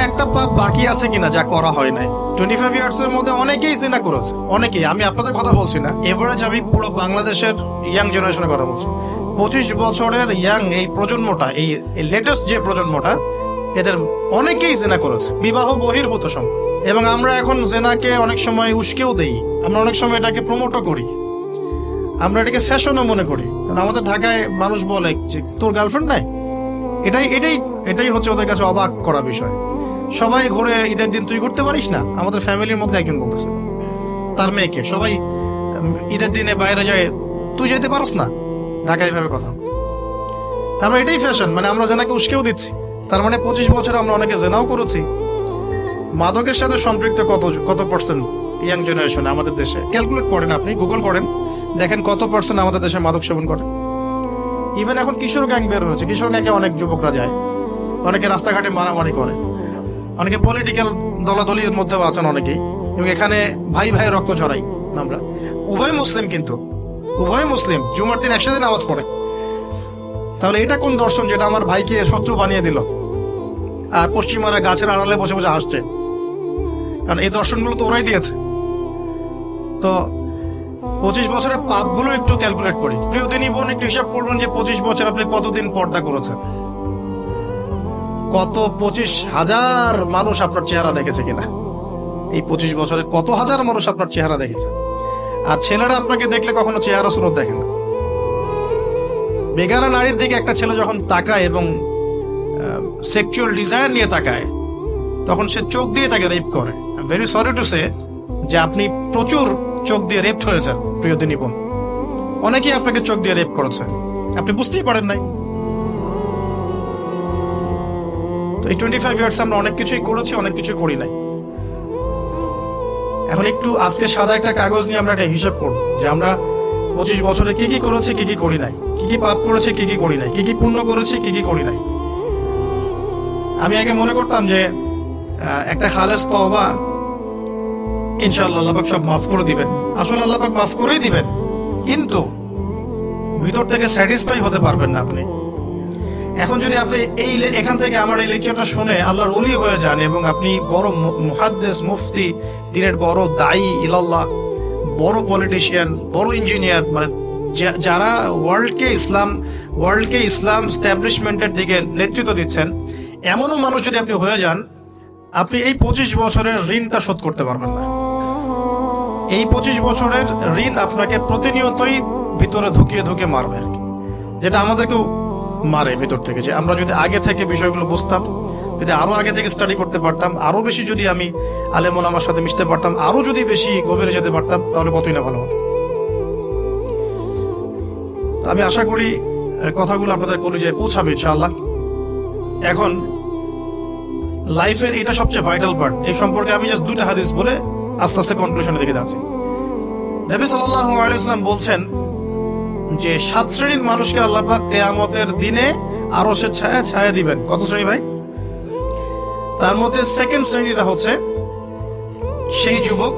একটা পাপ বাকি আছে কিনা যা করা হয় নাই? 25 ইয়ার্স এর মধ্যে অনেকেই জিনা করেছে, অনেকেই। আমি আপনাদের কথা বলছি না, এভারেজ আমি পুরো বাংলাদেশের ইয়াং জেনারেশনের কথা বলছি। 25 বছরের ইয়াং এই প্রজন্মটা, এই লেটেস্ট যে প্রজন্মটা, এদের অনেকেই জেনা করেছে, বিবাহ বহির্ভূত সম্পর্ক। এবং আমরা এখন জেনাকে অনেক সময় উস্কেও দেই, আমরা অনেক সময় এটাকে প্রমোটও করি, আমরা এটাকে ফ্যাশনও মনে করি। কারণ আমাদের ঢাকায় মানুষ বলে যে তোর গার্লফ্রেন্ড নাই, এটাই হচ্ছে ওদের কাছে অবাক করা বিষয়। সবাই ঘুরে, ঈদের দিন তুই ঘুরতে পারিস না? আমাদের ফ্যামিলির মধ্যে একজন বলতেছে তার মেয়েকে, সবাই ঈদের দিনে বাইরে যায়, তুই যেতে পারস না? ঢাকায় এভাবে কথা। তারপরে এটাই ফ্যাশন, মানে আমরা জেনাকে উস্কেও দিচ্ছি। তার মানে 25 বছরে আমরা অনেকে জেনাও করেছি। মাদকের সাথে সম্পৃক্ত কত পার্সেন্ট ইয়াং জেনারেশনে আমাদের দেশে? ক্যালকুলেট করেন, আপনি গুগল করেন, দেখেন কত পার্সেন্ট আমাদের দেশে মাদক সেবন করে। ইভেন এখন কিশোর গ্যাং বের হয়েছে, কিশোর গ্যাংয়ে অনেক যুবকরা যায়, অনেকে রাস্তাঘাটে মারামারি করে, অনেকে পলিটিক্যাল দলাদলির মধ্যেও আছেন অনেকেই, এবং এখানে ভাই ভাই রক্ত ঝরাই। আমরা উভয় মুসলিম, কিন্তু উভয় মুসলিম, জুমার দিন একসাথে নামাজ পড়ে। তাহলে এটা কোন দর্শন যেটা আমার ভাইকে শত্রু বানিয়ে দিল, আর পশ্চিমারা গাছের আড়ালে বসে বসে হাসছে? কারণ এই দর্শনগুলো তো ওরাই দিয়েছে। তো 25 বছরের পাপগুলো একটু ক্যালকুলেট করি। প্রিয় দিনী বোন, একটু হিসাব করবেন যে 25 বছর আপনি কতদিন পর্দা করেছেন, কত 25,000 মানুষ আপনার চেহারা দেখেছে কিনা? এই 25 বছরে কত হাজার মানুষ আপনার চেহারা দেখেছে? আর ছেলেরা আপনাকে দেখলে কখনো চেহারা সুরত দেখে না। বেগানা নারীর দিকে একটা ছেলে যখন তাকায় এবং সেক্সুয়াল ডিজায়ার নিয়ে তাকায়, তখন সে চোখ দিয়ে তাকে রেপ করে। ভেরি সরি টু সে যে আপনি প্রচুর চোখ দিয়ে রেপ হয়েছে প্রিয় দিনী বোন। অনেকেই আপনাকে চোখ দিয়ে রেপ করেছে, আপনি বুঝতেই পারেন নাই। তো এই 25 ইয়ার্স আমরা অনেক কিছুই করেছি, অনেক কিছুই করি নাই। এখন একটু আজকে সাদা একটা কাগজ নিয়ে আমরা একটা হিসাব করব যে আমরা 25 বছরে কি কি করেছি, কি কি করি নাই, কি কি পাপ করেছি, কি কি করি নাই, কি কি পুণ্য করেছি, কি কি করি নাই। আমি আগে মনে করতাম যে একটা খালেস তওবা ইনশাআল্লাহ আল্লাহ পাক সব মাফ করে দিবেন। আসলে আল্লাহ পাক মাফ করেই দিবেন, কিন্তু ভিতর থেকে স্যাটিসফাই হতে পারবেন না আপনি। এখন যদি আপনি এখান থেকে আমার এই লেকচারটা শুনে আল্লাহর ওলি হয়ে যান এবং আপনি বড় মুহাদ্দিস, মুফতি, দিনের বড় দায়ী ইলাল্লাহ, বড় পলিটিশিয়ান, বড় ইঞ্জিনিয়ার, মানে যারা ওয়ার্ল্ডকে ইসলাম স্ট্যাবলিশমেন্টের দিকে নেতৃত্ব দিচ্ছেন, এমনও মানুষ যদি আপনি হয়ে যান, আপনি এই 25 বছরের ঋণটা শোধ করতে পারবেন না। এই 25 বছরের ঋণ আপনাকে প্রতিনিয়তই ভিতরে ঢুকিয়ে মারবে আর কি, যেটা আমাদেরকেও মারে ভিতর থেকে। যে আমরা যদি আগে থেকে বিষয়গুলো বুঝতাম, যদি আরো আগে থেকে স্টাডি করতে পারতাম, আরো বেশি যদি আমি আলেম ওলামার সাথে মিশতে পারতাম, আরো যদি বেশি গভীরে যেতে পারতাম, তাহলে কতই না ভালো হতো। আমি আশা করি কথাগুলো আপনাদের কলিজায় পৌঁছাবে ইনশাআল্লাহ। এখন লাইফের এটা সবচেয়ে ভাইটাল পার্ট। এই সম্পর্কে আমি জাস্ট 2টা হাদিস বলে আস্তে আস্তে কনক্লুশনে দিকে যাচ্ছি। নবী সাল্লাল্লাহু আলাইহি ওয়াসাল্লাম বলছেন যে 7 শ্রেণীর মানুষকে আল্লাহ পাক কিয়ামতের দিনে আরশের ছায়া দিবেন। কত শ্রেণী ভাই? তার মধ্যে সেকেন্ড শ্রেণীটা হচ্ছে সেই যুবক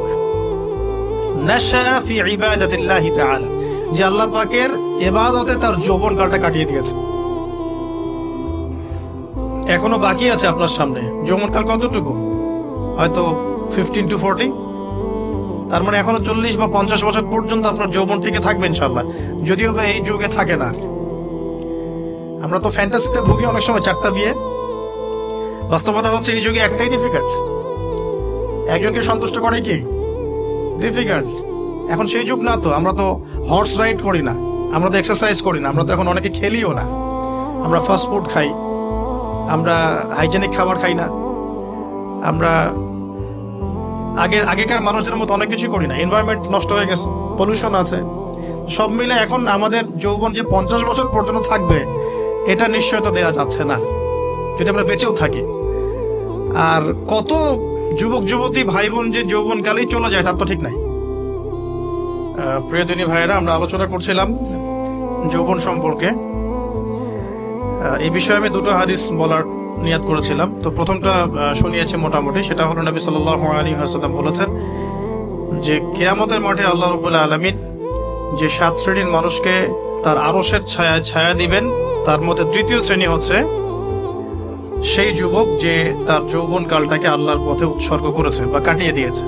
নাশা ফি ইবাদাতিল্লাহি তাআলা, যে আল্লাহ পাকের ইবাদতে তার যৌবনকালটা কাটিয়ে দিয়েছে। এখনো বাকি আছে আপনার সামনে যৌবনকাল। কতটুকু? হয়তো 15 to 40। তার মানে এখনো 40 বা 50 বছর পর্যন্ত আপনার যৌবন টিকে থাকবে ইনশাআল্লাহ, যদিও বা এই যুগে থাকে না। আমরা তো ফ্যান্টাসিতে ভুগি অনেক সময়, 4টা বিয়ে। বাস্তবতা হচ্ছে এই যুগে একটাই ডিফিকাল্ট, একজনকে সন্তুষ্ট করে কি ডিফিকাল্ট। এখন সেই যুগ না তো, আমরা তো হর্স রাইড করি না, আমরা তো এক্সারসাইজ করি না, আমরা তো এখন অনেকে খেলিও না, আমরা ফাস্ট ফুড খাই, আমরা হাইজেনিক খাবার খাই না, আমরা আগেকার মানুষদের মতো অনেক কিছু করি না। এনভায়রনমেন্ট নষ্ট হয়ে গেছে, পলিউশন আছে, সব মিলে এখন আমাদের যৌবন যে 50 বছর পর্যন্ত থাকবে, এটা নিশ্চয়তা দেওয়া যাচ্ছে না যদি আমরা বেঁচেও থাকি। আর কত যুবক যুবতী ভাই বোন যে যৌবনকালেই চলে যায় তার তো ঠিক নাই। প্রিয় দিনী ভাইয়েরা, আমরা আলোচনা করছিলাম যৌবন সম্পর্কে। এই বিষয়ে আমি 2টো হাদিস বলার নিয়াত করেছিলাম। তো প্রথমটা শুনিয়েছে মোটামুটি, সেটা হলো নবী সাল্লাল্লাহু আলাইহি ওয়াসাল্লাম বলেছেন যে কিয়ামতের মাঠে আল্লাহ রাব্বুল আলামিন যে 7 শ্রেণীর মানুষকে তার আরশের ছায়া দিবেন, তার মধ্যে তৃতীয় শ্রেণী হচ্ছে সেই যুবক যে তার যৌবন কালটাকে আল্লাহর পথে উৎসর্গ করেছে বা কাটিয়ে দিয়েছে।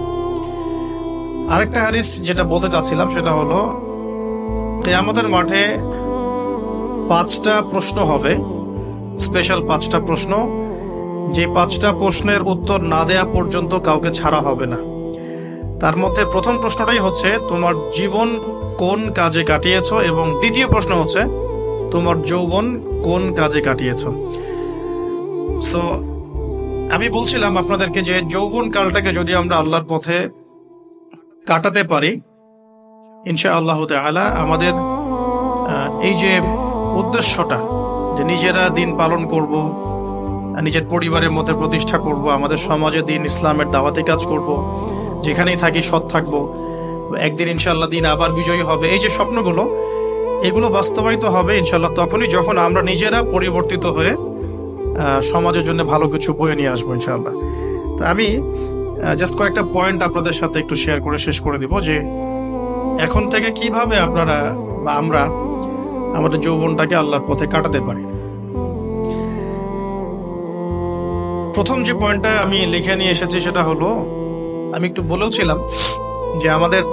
আরেকটা হাদিস যেটা বলতে চাচ্ছিলাম সেটা হলো, কিয়ামতের মাঠে 5টা প্রশ্ন হবে, স্পেশাল 5টা প্রশ্ন, যে 5টা প্রশ্নের উত্তর না দেয়া পর্যন্ত কাউকে ছাড়া হবে না। তার মধ্যে প্রথম প্রশ্নটাই হচ্ছে তোমার জীবন কোন কাজে কাটিয়েছো, এবং দ্বিতীয় প্রশ্ন হচ্ছে তোমার যৌবন কোন কাজে কাটিয়েছো। সো আমি বলছিলাম আপনাদেরকে যে যৌবন কালটাকে যদি আমরা আল্লাহর পথে কাটাতে পারি, ইনশাআল্লাহ তাআলা আমাদের এই যে উদ্দেশ্যটা, যে নিজেরা দিন পালন করব, নিজের পরিবারের মধ্যে প্রতিষ্ঠা করব, আমাদের সমাজে দিন ইসলামের দাওয়াতি কাজ করব, যেখানেই থাকি সৎ থাকবো, একদিন ইনশাআল্লাহ দিন আবার বিজয়ী হবে, এই যে স্বপ্নগুলো, এগুলো বাস্তবায়িত হবে ইনশাআল্লাহ তখনই যখন আমরা নিজেরা পরিবর্তিত হয়ে সমাজের জন্য ভালো কিছু বয়ে নিয়ে আসবো ইনশাআল্লাহ। তো আমি জাস্ট কয়েকটা পয়েন্ট আপনাদের সাথে একটু শেয়ার করে শেষ করে দিব, যে এখন থেকে কিভাবে আপনারা বা আমরা আমাদের যৌবনটাকে আল্লাহর পথে কাটাতে পারি। প্রথম যে পয়েন্টটা আমি লিখে নিয়ে এসেছি সেটা হলো, আমি একটু বলেওছিলাম যে আমাদের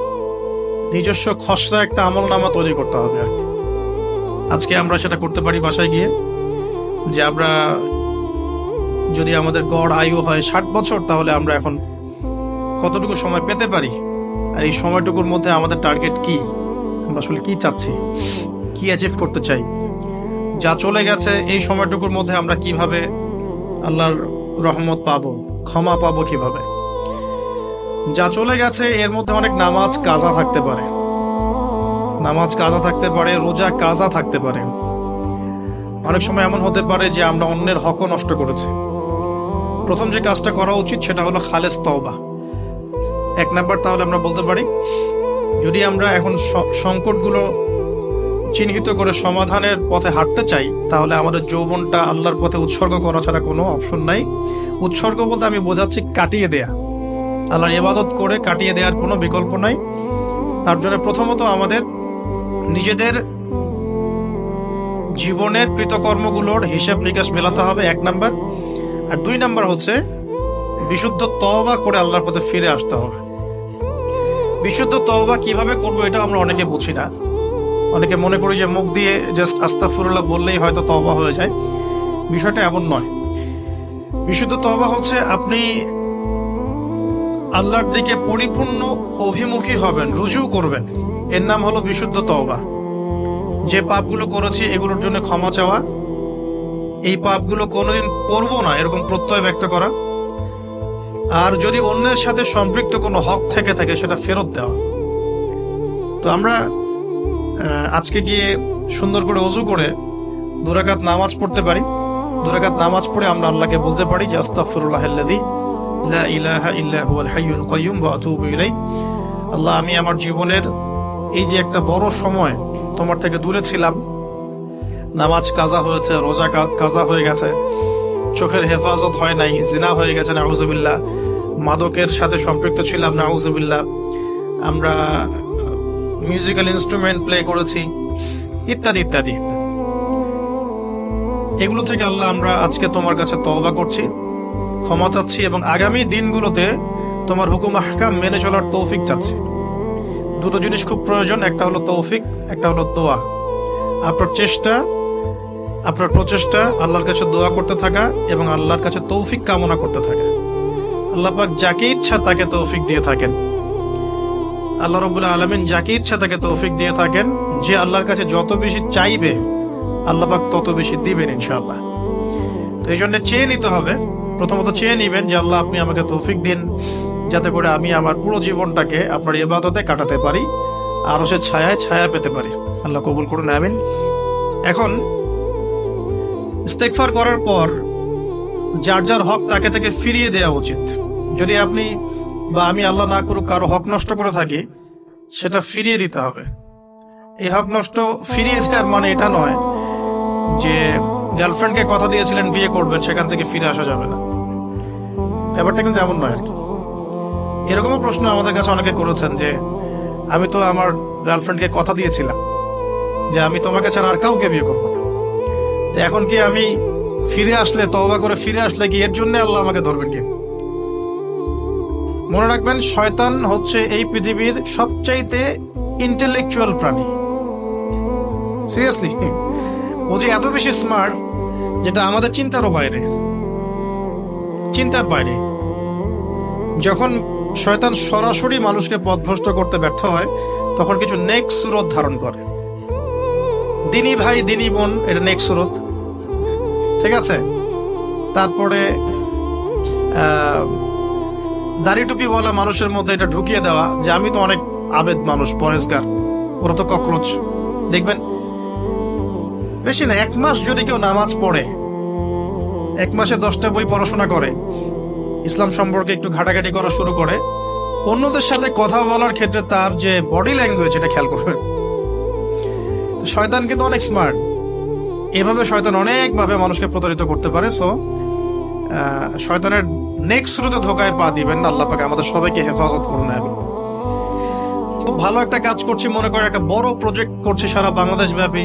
নিজস্ব খসড়া একটা আমলনামা তৈরি করতে হবে আর কি। আজকে আমরা সেটা করতে পারি বাসায় গিয়ে, যে আমরা যদি আমাদের গড় আয়ু হয় 60 বছর, তাহলে আমরা এখন কতটুকু সময় পেতে পারি, আর এই সময়টুকুর মধ্যে আমাদের টার্গেট কি, আমরা আসলে কি চাচ্ছি, কি অ্যাচিভ করতে চাই, যা চলে গেছে এই সময়টুকুর মধ্যে আমরা কিভাবে আল্লাহর রহমত পাবো, ক্ষমা পাবো কিভাবে। যা চলে গেছে এর মধ্যে অনেক নামাজ কাজা থাকতে পারে, রোজা কাজা থাকতে পারে। অনেক সময় এমন হতে পারে যে আমরা অন্যের হকও নষ্ট করেছি। প্রথম যে কাজটা করা উচিত সেটা হলো খালেস তওবা। 1 নাম্বার, তাহলে আমরা বলতে পারি যদি আমরা এখন সংকটগুলো চিহ্নিত করে সমাধানের পথে হাঁটতে চাই, তাহলে আমাদের যৌবনটা আল্লাহর পথে উৎসর্গ করা ছাড়া কোনো অপশন নাই। উৎসর্গ বলতে আমি বোঝাচ্ছি কাটিয়ে দেয়া, আল্লাহর ইবাদত করে কাটিয়ে দেওয়ার কোনো বিকল্প নাই। তার জন্য প্রথমত আমাদের নিজেদের জীবনের কৃতকর্মগুলোর হিসাব নিকাশ মেলাতে হবে, 1 নাম্বার। আর 2 নাম্বার হচ্ছে বিশুদ্ধ তওবা করে আল্লাহর পথে ফিরে আসতে হবে। বিশুদ্ধ তওবা কিভাবে করবো এটা আমরা অনেকে বুঝি না। অনেকে মনে করি যে মুখ দিয়ে জাস্ট আস্তাগফিরুল্লাহ বললেই হয়তো তওবা হয়ে যায়। বিষয়টা এমন নয়। বিশুদ্ধ তওবা হচ্ছে আপনি আল্লাহর দিকে পরিপূর্ণ অভিমুখী হবেন, রুজু করবেন, এর নাম হলো বিশুদ্ধ তওবা। যে পাপগুলো করেছি এগুলোর জন্য ক্ষমা চাওয়া, এই পাপগুলো কোনোদিন করব না এরকম প্রত্যয় ব্যক্ত করা, আর যদি অন্যের সাথে সম্পৃক্ত কোনো হক থেকে থাকে সেটা ফেরত দেওয়া। তো আমরা আজকে গিয়ে সুন্দর করে ওযু করে 2 রাকাত নামাজ পড়তে পারি। 2 রাকাত নামাজ পড়ে আমরা আল্লাহকে বলতে পারি যে আস্তাগফিরুল্লাহাল্লাযী লা ইলাহা ইল্লা হুয়াল হাইয়ুল কাইয়্যুম ওয়া আতুবু ইলাইহি। আল্লাহ, আমি আমার জীবনের এই যে একটা বড় সময় তোমার থেকে দূরে ছিলাম, নামাজ কাজা হয়েছে, রোজা কাজা হয়ে গেছে, চোখের হেফাজত হয় নাই, জিনা হয়ে গেছে নাউযুবিল্লাহ, মাদকের সাথে সম্পৃক্ত ছিলাম নাউযুবিল্লাহ, আমরা মিউজিক্যাল ইনস্ট্রুমেন্ট প্লে করেছি, ইত্যাদি ইত্যাদি। এগুলো থেকে আল্লাহ আমরা আজকে তোমার কাছে তওবা করছি, ক্ষমা চাচ্ছি, এবং আগামী দিনগুলোতে তোমার হুকুম আহকাম মেনে চলার তৌফিক চাচ্ছি। 2টো জিনিস খুব প্রয়োজন, একটা হলো তৌফিক, একটা হলো দোয়া। আপনার প্রচেষ্টা আল্লাহর কাছে দোয়া করতে থাকা এবং আল্লাহর কাছে তৌফিক কামনা করতে থাকা। আল্লাহ পাক যাকে ইচ্ছা তাকে তৌফিক দিয়ে থাকেন। আল্লাহ রাব্বুল আলামিন যাকে ইচ্ছা তাকে তৌফিক দিয়ে থাকেন। যে আল্লাহর কাছে যত বেশি চাইবে আল্লাহ পাক তত বেশি দিবেন ইনশাআল্লাহ। তো এই জন্য চেয়ে নিতে হবে, প্রথমত চেয়ে নিবেন যে আল্লাহ আপনি আমাকে তৌফিক দিন যাতে করে আমি আমার পুরো জীবনটাকে আপনার ইবাদতে কাটাতে পারি, আর সে ছায়া পেতে পারি। আল্লাহ কবুল করুন, আমিন। এখন ইস্তেগফার করার পর যার যার হক তাকে তাকে ফিরিয়ে দেওয়া উচিত। যদি আপনি বা আমি, আল্লাহ না করুক, কারো হক নষ্ট করে থাকি, সেটা ফিরিয়ে দিতে হবে। এই হক নষ্ট ফিরিয়ে দেওয়ার মানে এটা নয় যে গার্লফ্রেন্ডকে কথা দিয়েছিলেন বিয়ে করবেন, সেখান থেকে ফিরে আসা যাবে না। ব্যাপারটা কিন্তু এমন নয় আর কি। এরকমও প্রশ্ন আমাদের কাছে অনেকে করেছেন যে আমি তো আমার গার্লফ্রেন্ডকে কথা দিয়েছিলাম যে আমি তোমাকে ছাড়া আর কাউকে বিয়ে করবো না, তো এখন কি আমি ফিরে আসলে, তওবা করে ফিরে আসলে কি এর জন্য আল্লাহ আমাকে ধরবেন কি? মনে রাখবেন, শয়তান হচ্ছে এই পৃথিবীর সবচাইতে ইন্টেলেকচুয়াল প্রাণী। সিরিয়াসলি, ও যে এত বেশি স্মার্ট যেটা আমাদের চিন্তারও বাইরে, চিন্তার বাইরে। যখন শয়তান সরাসরি মানুষকে পথভ্রষ্ট করতে ব্যর্থ হয়, তখন কিছু নেক্সট সুরত ধারণ করে। দিনী ভাই দিনী বোন, এটা নেক্সট সুরত, ঠিক আছে। তারপরে দাড়ি টুপি বলা মানুষের মধ্যে এটা ঢুকিয়ে দেওয়া যে আমি তো অনেক আবেদ মানুষ, পরেশগার, ওরা তো ককরোচ। দেখবেন বেশি না, 1 মাস যদি কেউ নামাজ পড়ে, 1 মাসে 10টা বই পড়াশোনা করে, ইসলাম সম্পর্কে একটু ঘাটাঘাটি করা শুরু করে, অন্যদের সাথে কথা বলার ক্ষেত্রে তার যে বডি ল্যাঙ্গুয়েজ, এটা খেয়াল করবেন। শয়তান কিন্তু অনেক স্মার্ট, এভাবে শয়তান অনেকভাবে মানুষকে প্রতারিত করতে পারে। সো শয়তানের নেক্সট শুরুতে ধোকায় পা দিবেন না। আল্লাহ পাক আমাদের সবাইকে হেফাজত করুন। আমি খুব ভালো একটা কাজ করছি মনে করে, একটা বড় প্রজেক্ট করছি সারা বাংলাদেশ ব্যাপী,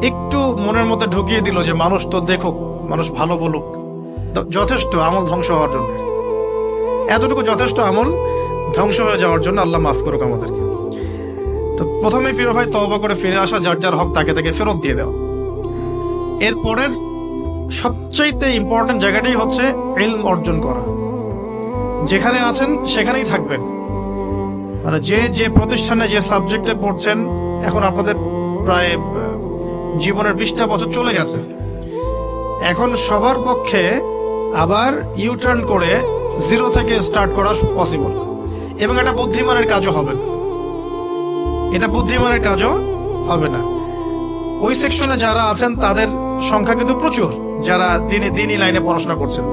একটু মনের মধ্যে ঢুকিয়ে দিল যে মানুষ তো দেখুক, মানুষ ভালো বলুক, যথেষ্ট আমল ধ্বংস হওয়ার জন্য। এতটুকু যথেষ্ট আমল ধ্বংস হয়ে যাওয়ার জন্য। আল্লাহ মাফ করুক আমাদেরকে। তো প্রথমে প্রিয় ভাই, তওবা করে ফিরে আসা, যার যার হক তাকে তাকে ফেরত দিয়ে দেওয়া। এরপরের সবচাইতে ইম্পর্টেন্ট জায়গাটাই হচ্ছে ইলম অর্জন করা। যেখানে আছেন সেখানেই থাকবেন, মানে যে যে প্রতিষ্ঠানে যে সাবজেক্টে পড়ছেন, এখন আপনাদের প্রায় জীবনের 20টা বছর চলে গেছে। এখন সবার পক্ষে আবার ইউটার্ন করে 0 থেকে স্টার্ট করা পসিবল, এবং এটা বুদ্ধিমানের কাজও হবে না। এটা বুদ্ধিমানের কাজও হবে না। ওই সেকশনে যারা আছেন তাদের সংখ্যা কিন্তু প্রচুর, যারা দিনই লাইনে পড়াশোনা করছেন,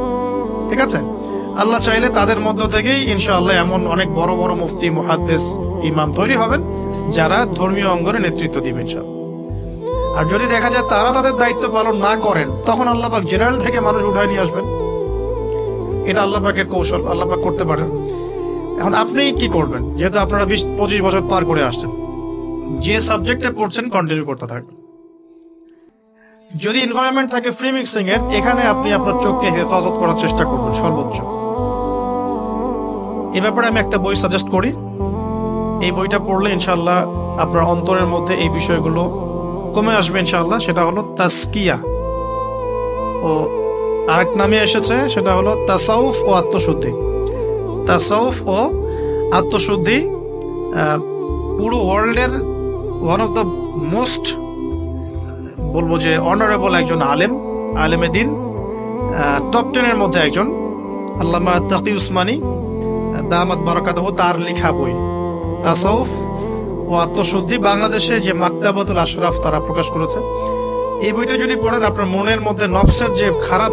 ঠিক আছে। আল্লাহ চাইলে তাদের মধ্য থেকেই ইনশাআল্লাহ এমন অনেক বড় বড় মুফতি, মুহাদ্দিস, ইমাম তৈরি হবেন, যারা ধর্মীয় অঙ্গনে নেতৃত্ব দিবেন ইনশাআল্লাহ। আর যদি দেখা যায় তারা তাদের দায়িত্ব পালন না করেন, তখন আল্লাহ পাক জেনারেল থেকে মানুষ উঠায় নিয়ে আসবেন। এটা আল্লাহ পাকের কৌশল, আল্লাহ পাক করতে পারেন। এখন আপনি কি করবেন? যেহেতু আপনারা 20-25 বছর পার করে আসছেন, যে সাবজেক্টে পড়ছেন কন্টিনিউ করতে থাকবেন। যদি এনভায়রনমেন্ট থাকে ফ্রি মিক্সিং এর, এখানে আপনি আপনার চোখকে হেফাজত করার চেষ্টা করবেন সর্বোচ্চ। এ ব্যাপারে আমি একটা বই সাজেস্ট করি। এই বইটা পড়লে ইনশাআল্লাহ আপনার অন্তরের মধ্যে এই বিষয়গুলো কমে আসবে ইনশাআল্লাহ। সেটা হলো তাসকিয়া, ও আরেক নামে এসেছে, সেটা হলো তাসাউফ ও আত্মশুদ্ধি। তাসাউফ ও আত্মশুদ্ধি পুরো ওয়ার্ল্ডের ওয়ান অফ দ্য মোস্ট, বলবো যে অনারেবল একজন আলেমে দিন, টপ 10-এর মধ্যে একজন, আল্লামা তাকি উসমানী দামাত বারাকাতুহু, তার লেখা বই তাসাউফ ও আত্মশুদ্ধি। বাংলাদেশে যে মাকতাবাতুল আশরাফ তারা প্রকাশ করেছে। এই বইটা যদি পড়েন, আপনার মনের মধ্যে নফসের যে খারাপ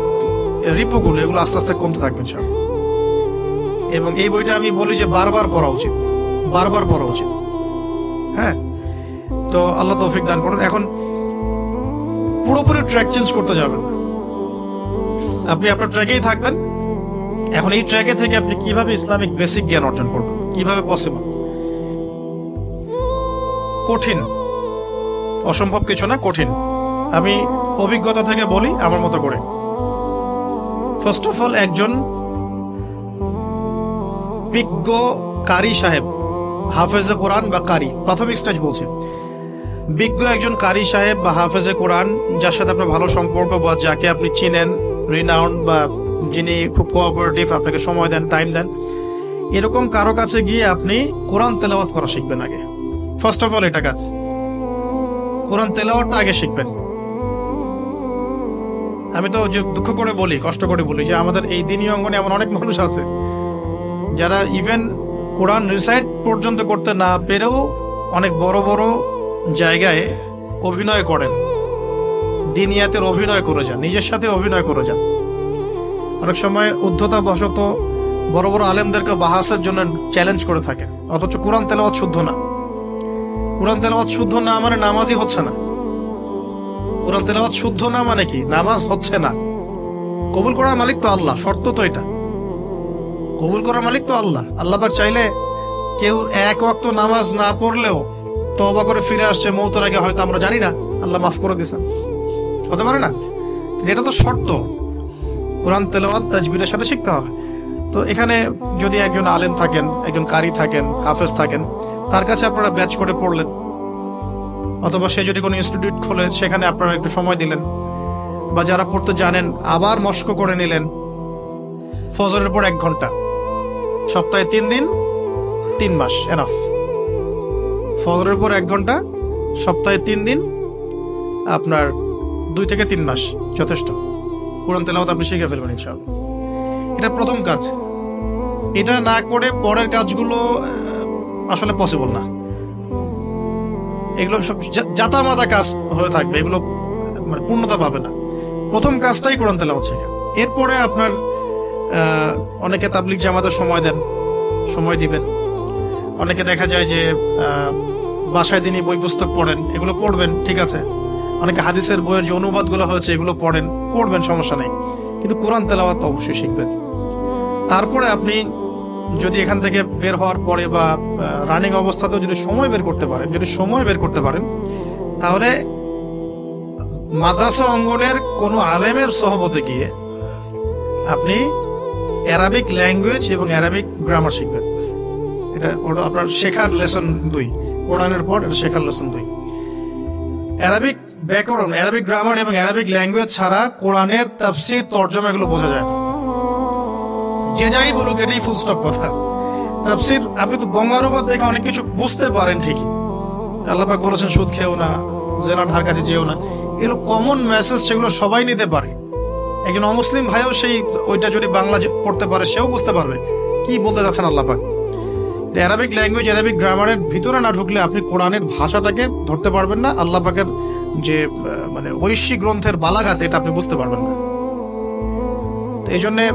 রিপুগুলো, এগুলো আস্তে আস্তে কমতে থাকবে ইনশাআল্লাহ। এবং এই বইটা আমি বলি যে বারবার পড়া উচিত, বারবার পড়া উচিত। হ্যাঁ, তো আল্লাহ তৌফিক দান করুন। এখন পুরোপুরি ট্র্যাক চেঞ্জ করতে যাবেন না, আপনি আপনার ট্র্যাকেই থাকবেন। এখন এই ট্র্যাকে থেকে আপনি কিভাবে ইসলামিক বেসিক জ্ঞান অর্জন করবেন, কিভাবে পসিবল? কঠিন, অসম্ভব কিছু না, কঠিন। আমি অভিজ্ঞতা থেকে বলি আমার মতো করে। ফার্স্ট অফ অল, একজন বিজ্ঞ কারি সাহেব, হাফেজে কোরআন বা কারি, প্রাথমিক স্টেজ বলছি, বিজ্ঞ একজন কারি সাহেব বা হাফেজে কোরআন, যার সাথে আপনার ভালো সম্পর্ক বা যাকে আপনি চিনেন, রিনাউন্ড বা যিনি খুব কোঅপারেটিভ, আপনাকে সময় দেন, টাইম দেন, এরকম কারো কাছে গিয়ে আপনি কোরআন তেলাওয়াত করা শিখবেন আগে। ফার্স্ট অফ অল এটা কাজ, কোরআন তেলাওয়াতটা আগে শিখবেন। আমি তো দুঃখ করে বলি, কষ্ট করে বলি যে আমাদের এই দিনী অঙ্গনে এমন অনেক মানুষ আছে যারা ইভেন কোরআন রিসাইট পর্যন্ত করতে না পেরেও অনেক বড় বড় জায়গায় অভিনয় করেন, দিনিয়াতের অভিনয় করে যান, নিজের সাথে অভিনয় করে যান। অনেক সময় উদ্ধতা বশত বড় বড় আলেমদেরকে বাহাসের জন্য চ্যালেঞ্জ করে থাকে, অথচ কোরআন তেলাওয়াত শুদ্ধ না। কোরআন তেলাওয়াত শুদ্ধ না মানে নামাজই হচ্ছে না। কোরআন তেলাওয়াত শুদ্ধ না মানে কি? নামাজ হচ্ছে না। কবুল করার মালিক তো আল্লাহ, শর্ত তো এটা। কবুল করার মালিক তো আল্লাহ। আল্লাহ পাক চাইলে কেউ এক ওয়াক্ত নামাজ না পড়লেও তওবা করে ফিরে আসছে মওতের আগে, হয়তো আমরা জানি না, আল্লাহ মাফ করে দিয়েছেন, হতে পারে না? এটা তো শর্ত, কোরআন তেলাওয়াত তাজবিরের সাথে শিখতে হবে। তো এখানে যদি একজন আলেম থাকেন, একজন কারি থাকেন, হাফেজ থাকেন, তার কাছে আপনারা ব্যাচ করে পড়লেন, অথবা সে যদি কোনো ইনস্টিটিউট খোলে সেখানে আপনারা একটু সময় দিলেন, বা যারা পড়তে জানেন আবার মস্ক করে নিলেন। ফজরের পর 1 ঘন্টা, সপ্তাহে 3 দিন, 3 মাস এনাফ। ফজরের পর 1 ঘন্টা, সপ্তাহে 3 দিন, আপনার 2 থেকে 3 মাস যথেষ্ট। কোরআন তেলাওয়াত আপনি শিখে ফেলবেন ইনশাআল্লাহ। এটা প্রথম কাজ। এটা না করে পরের কাজগুলো আসলে পসিবল না। এগুলো সব জাতামাতা কাজ হয়ে থাকবে, এগুলো মানে পূর্ণতা পাবে না। প্রথম কাজটাই কোরআন তেলাওয়াত শেখা। এরপরে আপনার অনেকে তাবলিগ জামাতে সময় দেন, সময় দিবেন। অনেকে দেখা যায় যে বাসায় তিনি বই পুস্তক পড়েন, এগুলো পড়বেন, ঠিক আছে। অনেকে হাদিসের বইয়ের যে অনুবাদগুলো হয়েছে এগুলো পড়বেন, সমস্যা নেই। কিন্তু কোরআন তেলাওয়াত অবশ্যই শিখবেন। তারপরে আপনি যদি এখান থেকে বের হওয়ার পরে বা রানিং অবস্থাতেও যদি সময় বের করতে পারেন, তাহলে মাদ্রাসা অঙ্গনের কোনো আলেমের সহবতে গিয়ে আপনি অ্যারাবিক ল্যাঙ্গুয়েজ এবং অ্যারাবিক গ্রামার শিখবেন। এটা আপনার শেখার লেসন 2, কোরআনের পর এটা শেখার লেসন 2। অ্যারাবিক ব্যাকরণ, অ্যারাবিক গ্রামার এবং অ্যারাবিক ল্যাঙ্গুয়েজ ছাড়া কোরআনের তাফসীর, তরজমা এগুলো বোঝা যায় না। যে যাই বলুক, এটাই ফুল স্টপ কথা। তাফসীর আপনি তো বঙ্গানুবাদ দেখে অনেক কিছু বুঝতে পারেন ঠিকই। আল্লাহ পাক বলেছেন সুদ খেও না, জেনার ধার কাছে যেও না, এগুলো কমন মেসেজ, সেগুলো সবাই নিতে পারে। একজন অমুসলিম ভাইও সেই ওইটা যদি বাংলা পড়তে পারে, সেও বুঝতে পারবে কি বলতে যাচ্ছেন আল্লাহ পাক। অ্যারাবিক ল্যাঙ্গুয়েজ, অ্যারাবিক গ্রামারের ভিতরে না ঢুকলে আপনি কোরআনের ভাষাটাকে ধরতে পারবেন না। আল্লাহ পাকের যে মানে ঐশী গ্রন্থের বালাঘাত, এটা আপনি বুঝতে পারবেন না। তো এই জন্যে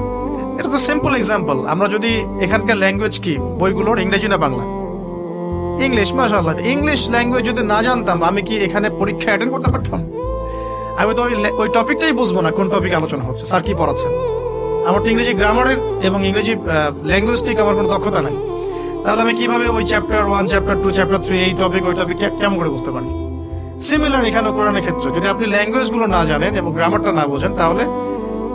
এটা তো সিম্পল এক্সাম্পল। আমরা যদি এখানকার ল্যাঙ্গুয়েজ কি, বইগুলোর ইংরেজি না বাংলা? ইংলিশ। মাশাআল্লাহ, ইংলিশ ল্যাঙ্গুয়েজ যদি না জানতাম, আমি কি এখানে পরীক্ষা অ্যাটেন্ড করতে পারতাম? আমি তো ওই টপিকটাই বুঝবো না, কোন টপিক আলোচনা হচ্ছে, স্যার কি পড়াচ্ছেন। আমার তো ইংরেজি গ্রামারের এবং ইংরেজি ল্যাঙ্গুয়েজটিক আমার কোনো দক্ষতা নাই। তাহলে আমি কিভাবে ওই চ্যাপ্টার 1, চ্যাপ্টার 2, চ্যাপ্টার 3, এই টপিক ওই টপিক কেমন করে বুঝতে পারি? সিমিলার এখানে কোরআনের ক্ষেত্রে যদি আপনি ল্যাঙ্গুয়েজগুলো না জানেন এবং গ্রামারটা না বোঝেন, তাহলে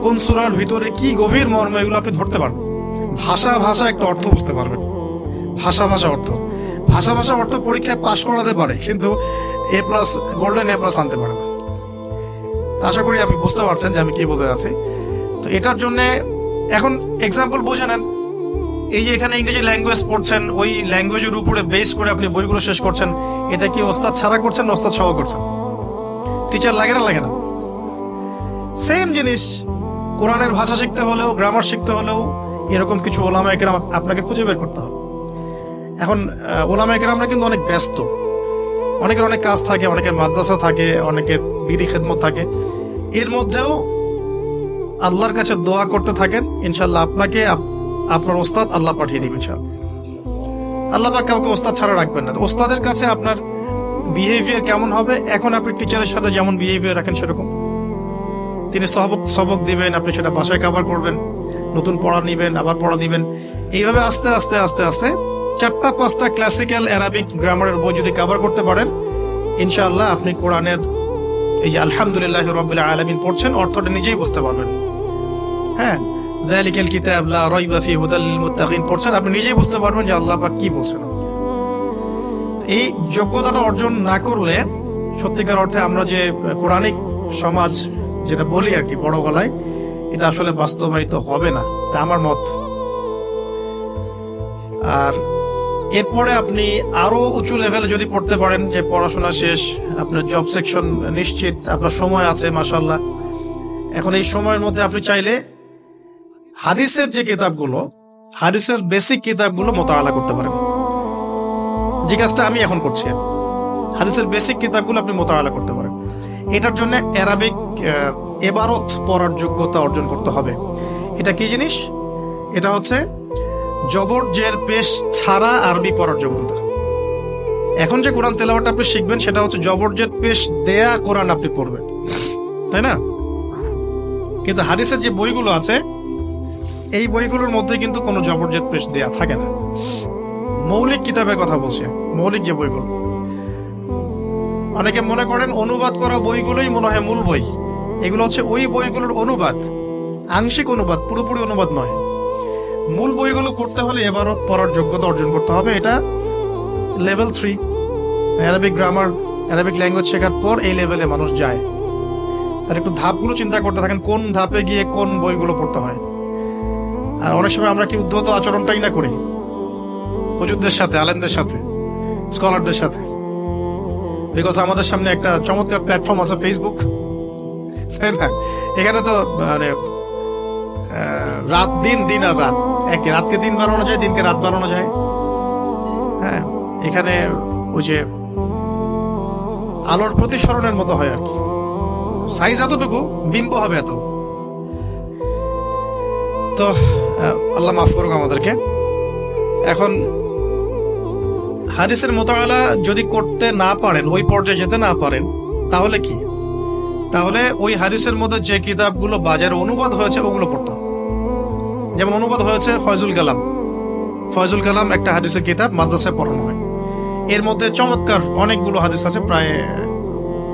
কোন সূরার ভিতরে কি গভীর মর্ম, এগুলো আপনি ধরতে পারবেন। ভাষা একটা অর্থ বুঝতে পারবেন। ভাষা অর্থ পরীক্ষায় পাশ করাতে পারে, কিন্তু A+, গোল্ডেন A+ আনতে পারে না। আশা করি আপনি বুঝতে পারছেন যে আমি কি বলতে যাচ্ছি। তো এটার জন্য এখন এক্সাম্পল বুঝে নেন। এই যে এখানে ইংরেজি ল্যাঙ্গুয়েজ পড়ছেন, ওই ল্যাঙ্গুয়েজের উপরে বেস করে আপনি বইগুলো শেষ করছেন, এটা কি ওস্তাদ ছাড়া করছেন, ওস্তাদ সহ করছেন? টিচার লাগে না? সেম জিনিস। কোরআনের ভাষা শিখতে হলেও, গ্রামার শিখতে হলেও এরকম কিছু ওলামা একরাম আপনাকে খুঁজে বের করতে হবে। এখন ওলামা একরামরা কিন্তু অনেক ব্যস্ত, অনেকের অনেক কাজ থাকে, অনেকের মাদ্রাসা থাকে, অনেকের দিদি খেদমত থাকে। এর মধ্যেও আল্লাহর কাছে দোয়া করতে থাকেন, ইনশাল্লাহ আপনাকে আপনার ওস্তাদ আল্লাহ পাঠিয়ে দিবেন ইনশাআল্লাহ। আল্লাহ পাক কাউকে ওস্তাদ ছাড়া রাখবেন না। ওস্তাদের কাছে আপনার বিহেভিয়ার কেমন হবে, এখন আপনি টিচারের সাথে যেমন বিহেভিয়ার রাখেন সেরকম। তিনি সবক দিবেন, আপনি সেটা বাসায় কভার করবেন, নতুন পড়া নিবেন, আবার পড়া দিবেন। এইভাবে আস্তে আস্তে 4-5টা ক্লাসিক্যাল অ্যারাবিক গ্রামারের বই যদি কভার করতে পারেন, ইনশাআল্লাহ আপনি কোরআনের এই যে আলহামদুলিল্লাহ রাব্বিল আলামিন পড়ছেন, অর্থটা নিজেই বুঝতে পারবেন। হ্যাঁ, যালিকাল কিতাব লা রাইবা ফিহি হুদাল লিল মুত্তাকিন পড়ছেন, আপনি নিজেই বুঝতে পারবেন যে আল্লাহ পাক কি বলছেন। এই যোগ্যতাটা অর্জন না করলে সত্যিকার অর্থে আমরা যে কোরআনিক সমাজ যেটা বলি আর কি বড় গলায়, এটা আসলে বাস্তবায়িত হবে না, তা আমার মত। আর এরপরে আপনি আরো উঁচু লেভেলে যদি পড়তে পারেন, যে পড়াশোনা শেষ, আপনার জব সেকশন নিশ্চিত, আপনার সময় আছে মাশাআল্লাহ, এখন এই সময়ের মধ্যে আপনি চাইলে হাদিসের যে কিতাবগুলো, হাদিসের বেসিক কিতাবগুলো মোতালা করতে পারেন। যে কাজটা আমি এখন করছি, হাদিসের বেসিক কিতাবগুলো আপনি মোতালা করতে পারেন। এটার জন্য অ্যারাবিক এবারত পড়ার যোগ্যতা অর্জন করতে হবে। এটা কি জিনিস? এটা হচ্ছে জবর জের পেশ ছাড়া আরবি পড়ার যোগ্যতা। এখন যে কোরআন তেলাওয়াতটা আপনি শিখবেন, সেটা হচ্ছে জবর জের পেশ দেয়া কোরআন আপনি পড়বেন, তাই না? কিন্তু হাদিসের যে বইগুলো আছে, এই বইগুলোর মধ্যে কিন্তু কোনো জবর জের পেশ দেয়া থাকে না। মৌলিক কিতাবের কথা বলছে, মৌলিক যে বইগুলো। অনেকে মনে করেন অনুবাদ করা বইগুলোই মনে হয় মূল বই, এগুলো হচ্ছে ওই বইগুলোর অনুবাদ, আংশিক অনুবাদ, পুরোপুরি অনুবাদ নয়। মূল বইগুলো পড়তে হলে এবারত পড়ার যোগ্যতা অর্জন করতে হবে। এটা level 3 Arabic grammar, Arabic language শেখার পর এই লেভেলে মানুষ যায়। আর একটু ধাপগুলো চিন্তা করতে থাকেন, কোন ধাপে গিয়ে কোন বইগুলো পড়তে হয়। আর অনেক সময় আমরা কি উদ্ধত আচরণটাই না করি হুজুরদের সাথে, আলেমদের সাথে, স্কলারদের সাথে। বিকজ আমাদের সামনে একটা চমৎকার প্ল্যাটফর্ম আছে ফেসবুক, তাই না? এখানে তো মানে রাত দিন, দিন আর রাত, একে রাতকে দিন বানানো যায়, দিনকে রাত বানানো যায়। হ্যাঁ, এখানে ওই যে আলোর প্রতিসরণের মতো হয় আর কি, সাইজ এতটুকু, বিম্ব হবে এত। তো আল্লাহ মাফ করুক আমাদেরকে। এখন হাদিসের মোতালা যদি করতে না পারেন, ওই পর্যায়ে যেতে না পারেন, তাহলে কি? তাহলে ওই হাদিসের মধ্যে যে কিতাবগুলো বাজারে অনুবাদ হয়েছে ওগুলো পড়তে হবে। যেমন অনুবাদ হয়েছে ফয়জুল কালাম। ফয়জুল কালাম একটা হাদিসের কিতাব, মাদ্রাসায় পড়ানো হয়। এর মধ্যে চমৎকার অনেকগুলো হাদিস আছে, প্রায়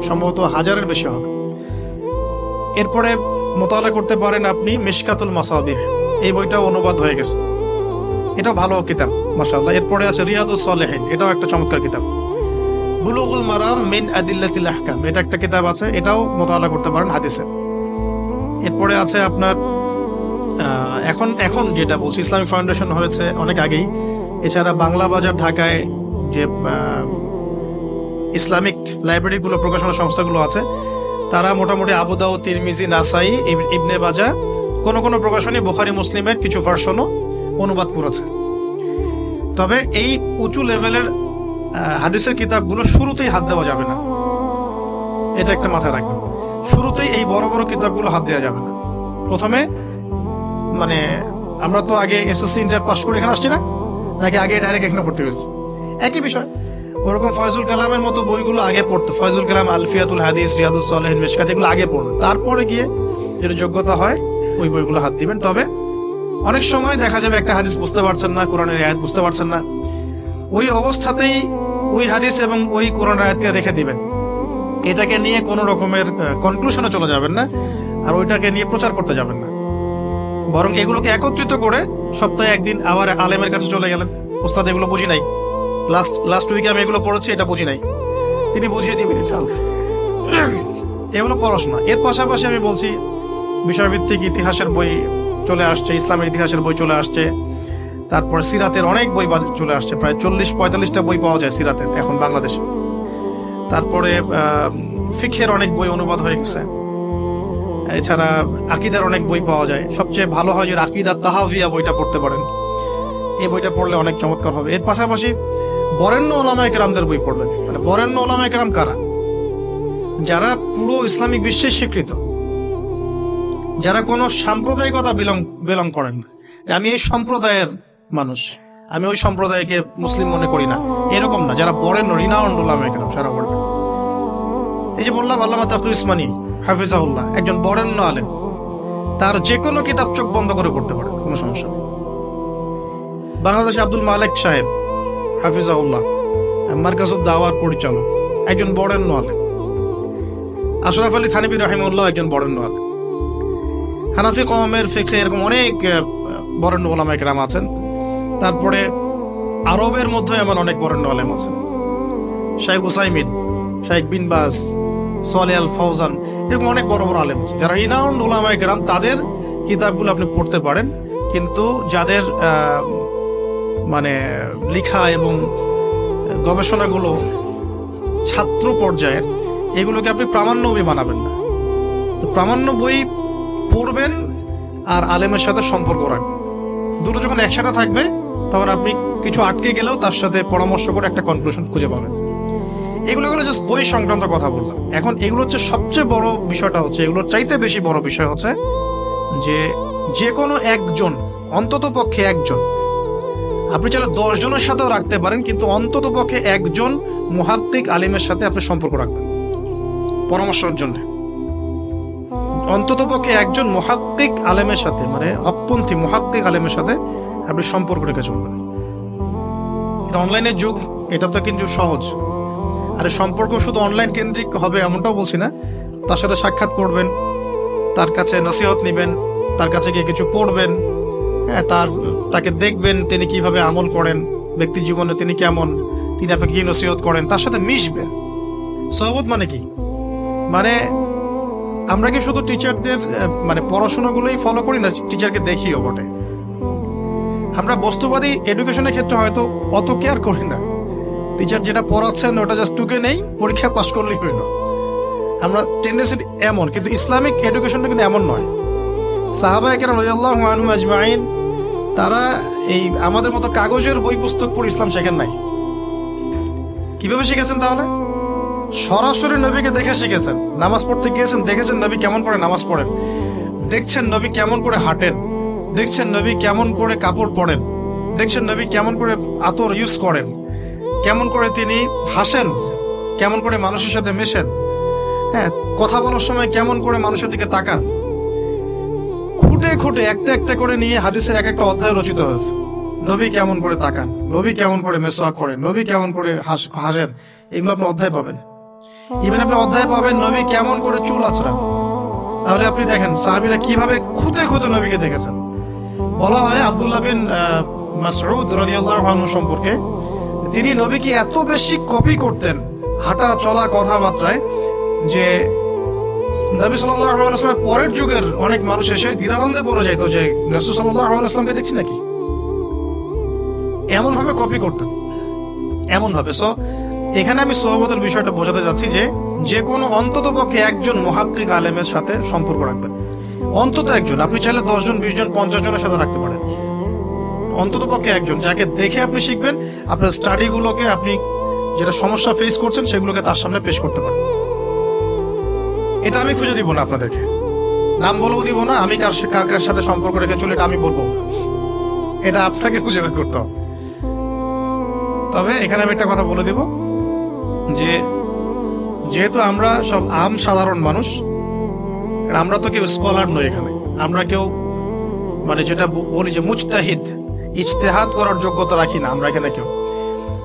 সম্ভবত 1000-এর বেশি হবে। এরপরে মোতালা করতে পারেন আপনি মিশকাতুল মাসাবিহ, এই বইটাও অনুবাদ হয়ে গেছে, এটাও ভালো কিতাব মাশাআল্লাহ। এরপরে আছে রিয়াদুস সালেহিন, এটাও একটা চমৎকার কিতাব। বুলুগুল মারাম মিন আদিল্লাতিল আহকাম, এটা একটা কিতাব আছে, এটাও মোতালা করতে পারেন হাদিসে। এরপরে আছে আপনার এখন যেটা বলছি, ইসলামিক ফাউন্ডেশন হয়েছে অনেক আগেই। এছাড়া বাংলা বাজার ঢাকায় যে ইসলামিক লাইব্রেরিগুলো, প্রকাশনা সংস্থাগুলো আছে, তারা মোটামুটি আবু দাউদ, তিরমিজি, নাসাই, ইবনে বাজা, কোনো প্রকাশনী বুখারী মুসলিমের কিছু ভার্সনও অনুবাদ করেছে। তবে এই উঁচু লেভেলের হাদিসের কিতাবগুলো শুরুতেই হাত দেওয়া যাবে না, এটা একটা মাথায় রাখবেন। শুরুতেই এই বড় বড় কিতাবগুলো হাত দেওয়া যাবে না। প্রথমে মানে আমরা তো আগে এসএসসি ইন্টার পাস করে এখানে আসছি না, নাকি আগে ডাইরেক্ট এখানে পড়তে গেছি, একই বিষয়। ওরকম ফয়জুল কালামের মতো বইগুলো আগে পড়তো, ফয়জুল কালাম, আলফিয়াতুল হাদিস, রিয়াদুস সালেহিন, মিশকাত, এগুলো আগে পড়ুন। তারপরে গিয়ে যদি যোগ্যতা হয় ওই বইগুলো হাত দিবেন। তবে অনেক সময় দেখা যাবে একটা হাদিস বুঝতে পারছেন না, কোরআনের আয়াত বুঝতে পারছেন না, ওই অবস্থাতেই ওই হাদিস এবং ওই কোরআনের আয়াতকে রেখে দিবেন। এটাকে নিয়ে কোনো রকমের কনক্লুশনে চলে যাবেন না, আর ওইটাকে নিয়ে প্রচার করতে যাবেন না। বরং এগুলোকে একত্রিত করে সপ্তাহে একদিন আবার আলেমের কাছে চলে গেলেন, ওস্তাদ এগুলো বুঝি নাই, লাস্ট উইকে আমি এগুলো পড়েছি, এটা বুঝি নাই, তিনি বুঝিয়ে দিবেন। এগুলো পড়াশোনা। এর পাশাপাশি আমি বলছি বিষয়ভিত্তিক ইতিহাসের বই চলে আসছে, ইসলামের ইতিহাসের বই চলে আসছে, তারপর সিরাতের অনেক বই চলে আসছে, প্রায় 40-45টা বই পাওয়া যায় সিরাতের এখন বাংলাদেশে। তারপরে ফিকহের অনেক বই অনুবাদ হয়ে গেছে। এছাড়া আকিদার অনেক বই পাওয়া যায়। সবচেয়ে ভালো হয় যে আকিদা তাহাভিয়া বইটা পড়তে পারেন, এই বইটা পড়লে অনেক চমৎকার হবে। এর পাশাপাশি বরেণ্য ওলামায়ে কেরামদের বই পড়বেন। মানে বরেণ্য ওলামায়ে কেরাম কারা? যারা পুরো ইসলামিক বিশ্বের স্বীকৃত, যারা কোনো সাম্প্রদায়িকতা বিলং করেন না, আমি এই সম্প্রদায়ের মানুষ, আমি ওই সম্প্রদায়কে মুসলিম মনে করি না, এরকম না। যারা বরেণ্য রিনাউন্ড ওলামায়ে কেরাম সারা পড়বেন। এই যে বললাম আল্লামা তাকি উসমানী হাফিজাহুল্লাহ একজন বরেণ্য আলেম, তার যে কোনো কিতাব চোখ বন্ধ করে পড়তে পারেন, কোনো সমস্যা নেই। বাংলাদেশে আব্দুল মালেক সাহেব হাফিজাহুল্লাহ মারকাজুদ দাওয়ার পরিচালক, একজন বরেণ্য আলেম। আশরাফ আলী থানভী রাহিমাহুল্লাহ একজন বরেণ্য আলেম। হানাফি কওমের ফিকহে এরকম অনেক বরেণ্য ওলামায়ে কেরাম আছেন। তারপরে আরবের মধ্যে এমন অনেক বরেণ্য আলেম আছেন, শাইখ উসাইমিন, শাইখ বিন বাজ, সালেহ আল ফাওজান, এরকম অনেক বড় বড় আলেম আছে যারা রিনাউন্ড ওলামায়ে কেরাম। তাদের কিতাবগুলো আপনি পড়তে পারেন, কিন্তু যাদের মানে লেখা এবং গবেষণাগুলো ছাত্র পর্যায়ের, এগুলোকে আপনি প্রামাণ্য বই বানাবেন না। তো প্রামাণ্য বই পড়বেন আর আলেমের সাথে সম্পর্ক রাখবেন। দুটো যখন একসাথে থাকবে তখন আপনি কিছু আটকে গেলেও তার সাথে পরামর্শ করে একটা কনক্লুশন খুঁজে পাবেন। এগুলো জাস্ট বই সংক্রান্ত কথা বললাম। এখন এগুলো হচ্ছে সবচেয়ে বড় বিষয়টা, হচ্ছে এগুলোর চাইতে বেশি বড় বিষয় হচ্ছে যে কোনো একজন, অন্তত পক্ষে একজন, আপনি চাইলে 10 জনের সাথেও রাখতে পারেন, কিন্তু অন্তত পক্ষে একজন মুহাদ্দিক আলিমের সাথে আপনি সম্পর্ক রাখবেন পরামর্শের জন্য। অন্তত পক্ষে একজন মুহাদ্দিক আলেমের সাথে, মানে হকপন্থী মুহাদ্দিক আলেমের সাথে আপনি সম্পর্ক রেখে চলবেন। এটা অনলাইনের যুগ, এটা তো কিন্তু সহজ। আর সম্পর্ক শুধু অনলাইন কেন্দ্রিক হবে এমনটাও বলছি না, তার সাথে সাক্ষাৎ করবেন, তার কাছে নসিহত নিবেন, তার কাছে গিয়ে কিছু পড়বেন, হ্যাঁ, তাকে দেখবেন তিনি কিভাবে আমল করেন, ব্যক্তি জীবনে তিনি কেমন, তিনি আপনাকে কি নসিহত করেন, তার সাথে মিশবেন। সহবত মানে কি? মানে আমরা কি শুধু টিচারদের মানে পড়াশোনাগুলোই ফলো করি না, টিচারকে দেখিও বটে। আমরা বস্তুবাদী এডুকেশনের ক্ষেত্রে হয়তো অত কেয়ার করি না, টিচার যেটা পড়াচ্ছেন ওটা জাস্ট টুকে নেই, পরীক্ষা পাস করলেই হইল। আমরা টেন্ডেন্সি এমন, কিন্তু ইসলামিক এডুকেশনটা কিন্তু এমন নয়। সাহাবায়ে কেরাম রাদিয়াল্লাহু আনহুম আজমাইন তারা এই আমাদের মতো কাগজের বই পুস্তক পড়ে ইসলাম শেখেন নাই। কিভাবে শিখেছেন? তাহলে সরাসরি নবীকে দেখে শিখেছেন। নামাজ পড়তে গিয়েছেন, দেখেছেন নবী কেমন করে নামাজ পড়েন, দেখছেন নবী কেমন করে হাঁটেন, দেখছেন নবী কেমন করে কাপড় পরেন, দেখছেন নবী কেমন করে আতর ইউজ করেন, কেমন করে তিনি হাসেন, কেমন করে মানুষের সাথে মেশেন, হ্যাঁ, কথা বলার সময় কেমন করে মানুষের দিকে তাকান। খুঁটে খুঁটে একটা একটা করে নিয়ে হাদিসের এক একটা অধ্যায় রচিত হয়েছে। নবী কেমন করে তাকান, নবী কেমন করে মেসওয়াক করেন, নবী কেমন করে হাসেন, এগুলো আপনি অধ্যায় পাবেন। ইভেন আপনি অধ্যায় পাবেন নবী কেমন করে চুল আঁচড়ান। তাহলে আপনি দেখেন সাহাবীরা কিভাবে খুঁতে খুঁতে নবীকে দেখেছেন। বলা হয় আব্দুল্লাহ বিন মাসউদ রাদিয়াল্লাহু আনহু সম্পর্কে, তিনি নবীকে এত বেশি কপি করতেন হাঁটা চলা কথাবার্তায় যে নবী সাল্লাল্লাহু আলাইহি ওয়াসাল্লামের পরের যুগের অনেক মানুষ এসে দ্বিধাদ্বন্দ্বে পড়ে যেত যে রাসূল সাল্লাল্লাহু আলাইহি ওয়াসাল্লামকে দেখছি নাকি। এমন ভাবে কপি করতেন, এমন ভাবে। সো এখানে আমি সোহবতের বিষয়টা বোঝাতে যাচ্ছি যে কোনো অন্তত পক্ষে একজন মুহাক্কিক আলেমের সাথে সম্পর্ক রাখবেন, অন্তত একজন। আপনি চাইলে 10 জন 20 জন 50 জনের সাথে রাখতে পারেন, অন্তত পক্ষে একজন যাকে দেখে আপনি শিখবেন। আপনার স্টাডি গুলোকে, আপনি যেটা সমস্যা ফেস করছেন সেগুলোকে তার সামনে পেশ করতে পারেন। এটা আমি খুঁজে দিব না আপনাদেরকে, নাম বলবো দিব না, আমি কার কার সাথে সম্পর্ক রেখে চলে এটা আমি বলবো, এটা আপনাকে খুঁজে বের করতে হবে। তবে এখানে আমি একটা কথা বলে দিব যে যেহেতু আমরা সব সাধারণ মানুষ, আমরা তো কেউ স্কলার নই, এখানে আমরা কেউ মানে যেটা বলি যে মুজতাহিদ, ইজতেহাদ করার যোগ্যতা রাখি না আমরা এখানে কেউ।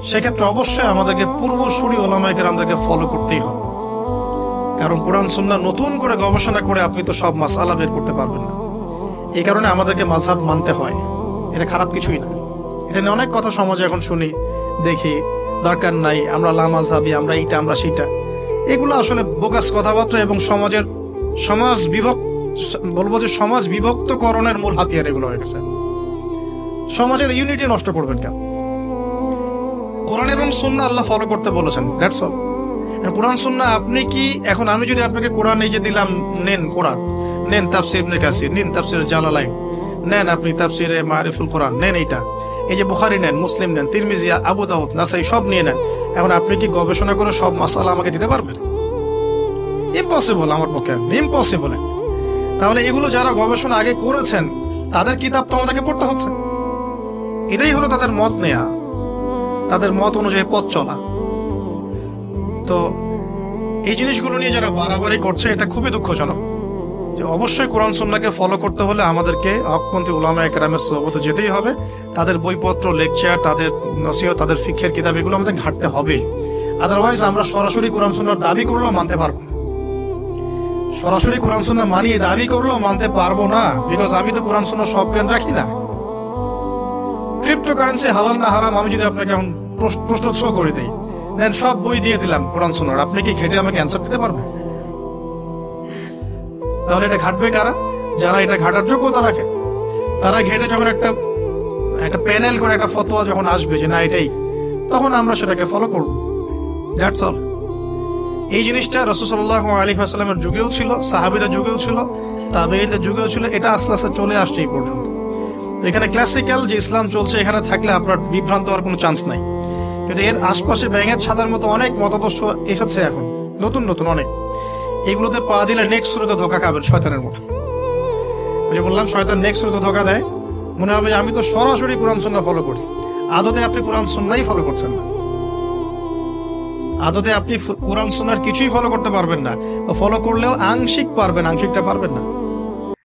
সেক্ষেত্রে অবশ্যই আমাদেরকে পূর্বসূরি ওলামায়ে কেরামদেরকে ফলো করতেই হবে, কারণ কোরআন সুন্নাহ নতুন করে গবেষণা করে আপনি তো সব মাসআলা বের করতে পারবেন না। এই কারণে আমাদেরকে মাযহাব মানতে হয়, এটা খারাপ কিছুই না। এটা নিয়ে অনেক কথা সমাজে এখন শুনি, দেখি, দরকার নাই, আমরা লামাযহাবী, আমরা এইটা, আমরা সেইটা। এগুলো আসলে বোগাস কথাবার্তা এবং সমাজ বিভক্তকরণের মূল হাতিয়ার এগুলো হয়ে গেছে। সমাজের ইউনিটি নষ্ট করবেন কেন? কোরআন এবং সুন্নাহ আল্লাহ ফলো করতে বলেছেন, দ্যাটস অল। কোরআন সুন্নাহ আপনি কি এখন, আমি যদি আপনাকে কোরআন এই যে দিলাম, নেন কোরআন, নেন তাফসীর ইবনে কাসির, নেন তাফসীর জালালাইন, নেন আপনি তাফসীরে মারিফুল কোরআন, নেন এইটা, এই যে বুখারী নেন, মুসলিম নেন, তিরমিজি, আবু দাউদ, নাসাই সব নিয়ে নেন। এখন আপনি কি গবেষণা করে সব মাসালা আমাকে দিতে পারবেন? ইম্পসিবল, আমার পক্ষে ইম্পসিবল। তাহলে এগুলো যারা গবেষণা আগে করেছেন তাদের কিতাব তো আমাদেরকে পড়তে হচ্ছে। এটাই হলো তাদের মত নেয়া, তাদের মত অনুযায়ী পথ চলা। তো এই জিনিসগুলো নিয়ে যারা বাড়াবাড়ি করছে এটা খুবই দুঃখজনক। যে অবশ্যই কোরআন সুন্নাহকে ফলো করতে হলে আমাদেরকে হকপন্থী উলামায়ে কেরামের সোহবতে যেতেই হবে। তাদের বইপত্র, লেকচার, তাদের নসিহত, তাদের ফিকহের কিতাব, এগুলো আমাদের ঘাটতে হবে। আদারওয়াইজ আমরা সরাসরি কোরআন সুন্নাহর দাবি করলেও মানতে পারবো না। সরাসরি কোরআন সুন্নাহ মানিয়ে দাবি করলেও মানতে পারবো না, বিকজ আমি তো কোরআন সুন্নাহ সব জ্ঞান রাখি না। ক্রিপ্টোকারেন্সি হালাল না হারাম আমি যদি আপনাকে এখন প্রশ্ন থ্রো করে দিই, দেন সব বই দিয়ে দিলাম কোরআন সুন্নাহর, আপনি কি ঘেটে আমাকে অ্যান্সার দিতে পারবেন? তাহলে এটা ঘাটবে কারা? যারা এটা ঘাটার যোগ্যতা রাখে। তারা ঘেটে যখন একটা প্যানেল করে একটা ফতোয়া যখন আসবে যে না এটাই, তখন আমরা সেটাকে ফলো করব। That's all. এই জিনিসটা রাসূল সাল্লাল্লাহু আলাইহি ওয়াসাল্লামের যুগেও ছিল, সাহাবীদের যুগেও ছিল, তাবেঈদের যুগেও ছিল। এটা আস্তে আস্তে চলে আসছে এই পর্যন্ত। তো এখানে ক্লাসিক্যাল যে ইসলাম চলছে এখানে থাকলে আপনার বিভ্রান্ত হওয়ার কোনো চান্স নাই। কিন্তু এর আশপাশে ব্যাঙের ছাতার মতো অনেক মতাদর্শ এসেছে এখন, নতুন নতুন অনেক। এগুলোতে পা দিলে নেক্সট শুরুতে ধোকা খাবেন শয়তানের মতো। যে বললাম শয়তান নেক্সট শুরুতে ধোকা দেয়, মনে হবে আমি তো সরাসরি কোরআন সুন্নাহ ফলো করি। আদতে আপনি কোরআন সুন্নাহই ফলো করছেন না। আদতে আপনি কোরআন সুন্নাহর কিছুই ফলো করতে পারবেন না, ফলো করলেও আংশিক পারবেন, আংশিকটা পারবেন না।